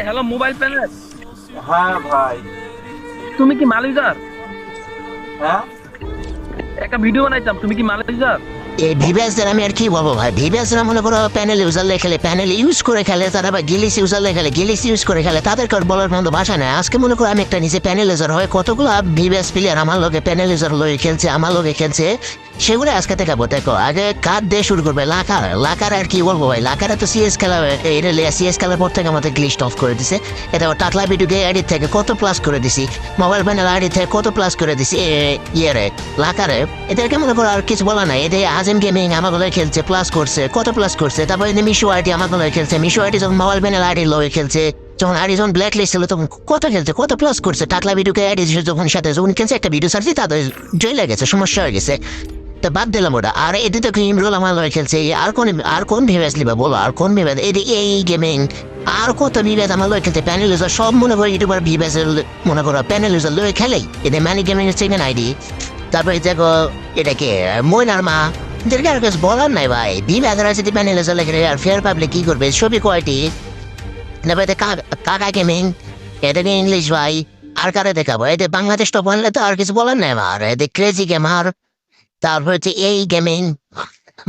Hello mobile panel. হ্যাঁ ভাই। তুমি কি মালিজার? হ্যাঁ, একটা ভিডিও বানাইতাম, তুমি কি মালিজার? এই ভিভিএসদের আমি আর কি বলবো ভাই, ভিভিএসরা মনে করো প্যানেল ইউজার খেলে, প্যানেল ইউজ করে খেলে, তারা বা গিলিস ইউজার খেলে, গিলিস ইউজ করে খেলে, তাদেরকে আর বলার মতো ভাষা নেই। আজকে মনে করো আমি একটা নিজে প্যানেল ইউজার হয়, কতগুলো ভিভিএস প্লেয়ার আমার লোকে প্যানেল ইউজার লয়ে খেলছে, আমার লোকে খেলছে, সেগুলো আজকে দেখাবো। দেখো আগে কার দিয়ে শুরু করবে, লাকার। লাকার আর কি বলবো ভাই, লাকারে তো সিএস খেলা, এটা সিএস খেলার পর থেকে আমাদের গ্লিস্ট অফ করে দিছে। এটা টাকলা ভিডিও আইডি থেকে কত প্লাস করে দিছি, মোবাইল প্যানেল আইডি থেকে কত প্লাস করে দিছি ইয়ে লাকারে। এদেরকে মনে করো আর কিছু বলা নাই। এদের আজিম গেমিং আমাগুলো খেলছে, প্লাস করছে, কত প্লাস করছে। তারপর এদের মিশু আইডি আমাগুলো খেলছে, মিশু আইডি যখন মোবাইল প্যানেল আইডি লয়ে খেলছে, যখন আইডি যখন ব্ল্যাক লিস্ট ছিল তখন কত খেলছে, কত প্লাস করছে। টাকলা ভিডিওকে আইডি যখন সাথে যখন খেলছে, একটা ভিডিও ছাড়ছে, তাদের জয় গেছে, সমস্যা হয়ে গেছে, তো বাদ দিলাম ওটা। আর এদিকে তো ইমরুল আমার লয়ে খেলছে, আর কোন ভেবে আসলি বা বলো, আর কোন ভেবে এই গেমিং আর কত বিভেদ আমার লয়ে খেলতে, প্যানেল ইউজার সব মনে করো ইউটিউবার বিভেদ মনে করো প্যানেল ইউজার লয়ে খেলেই। এদের ম্যানি গেমিং এর সেকেন্ড আইডি। তারপরে দেখো এটাকে ময়নার মা, এদেরকে আর কিছু বলার নাই ভাই। বিভেদরা যদি প্যানেল ইউজার লেগে আর ফেয়ার পাবলিক কি করবে, ছবি কোয়ালিটি। তারপরে কাকা গেমিং, এটাকে ইংলিশ ভাই। আর কারে দেখাবো, এদের বাংলাদেশ টপ আনলে তো আর কিছু বলার নাই আমার। এদের ক্রেজি গেমার, তারপর হচ্ছে এই গেমিং,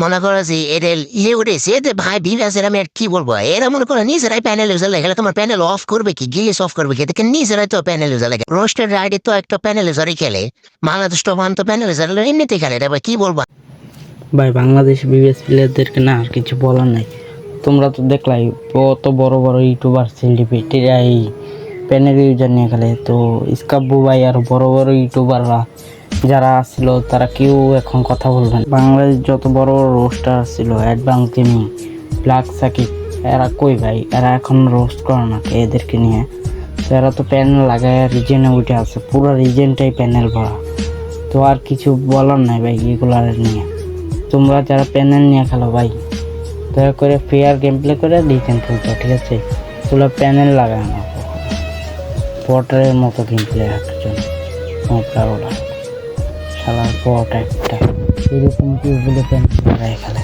মনে করো যে এদের ইয়ে উঠেছে। এদের ভাই বিভাসের আমি আর কি বলবো, এরা মনে করো নিজেরাই প্যানেল ইউজার লেগে, তোমার প্যানেল অফ করবে কি, গিলিস অফ করবে কি, এদেরকে নিজেরাই তো প্যানেল ইউজার লাগে। রোস্টেড রাইডে তো একটা প্যানেল ইউজারই খেলে, বাংলাদেশ টপ তো প্যানেল ইউজার এমনিতে খেলে। এটা ভাই কি বলবো। ভাই বাংলাদেশ বিবিএস প্লেয়ারদেরকে না আর কিছু বলার নাই। তোমরা তো দেখলাই কত বড় বড় ইউটিউবার সেলিব্রিটিরা এই প্যানেল ইউজার নিয়ে খেলে। তো স্কাব্বু ভাই আর বড় বড় ইউটিউবাররা যারা আসছিল তারা কেউ এখন কথা বলবেন। বাংলাদেশ যত বড় বড় রোস্টার ছিল, অ্যাডভান্স গেমিং, ব্ল্যাক সাকিব, এরা কই ভাই? এরা এখন রোস্ট করে না এদেরকে নিয়ে। তো এরা তো প্যানেল লাগায় রিজেনে উঠে আছে, পুরো রিজেনটাই প্যানেল ভরা। তো আর কিছু বলার নাই ভাই এগুলার নিয়ে। তোমরা যারা প্যানেল নিয়ে খেলো ভাই, দয়া করে ফেয়ার গেম প্লে করে ডিসেন্ট খেলছো, ঠিক আছে? তোমরা প্যানেল লাগায় না, বটের মতো গেম প্লে রাখার জন্য ওরা শালা বট একটা, এরকম কি বলে প্যানেল লাগায় খেলে।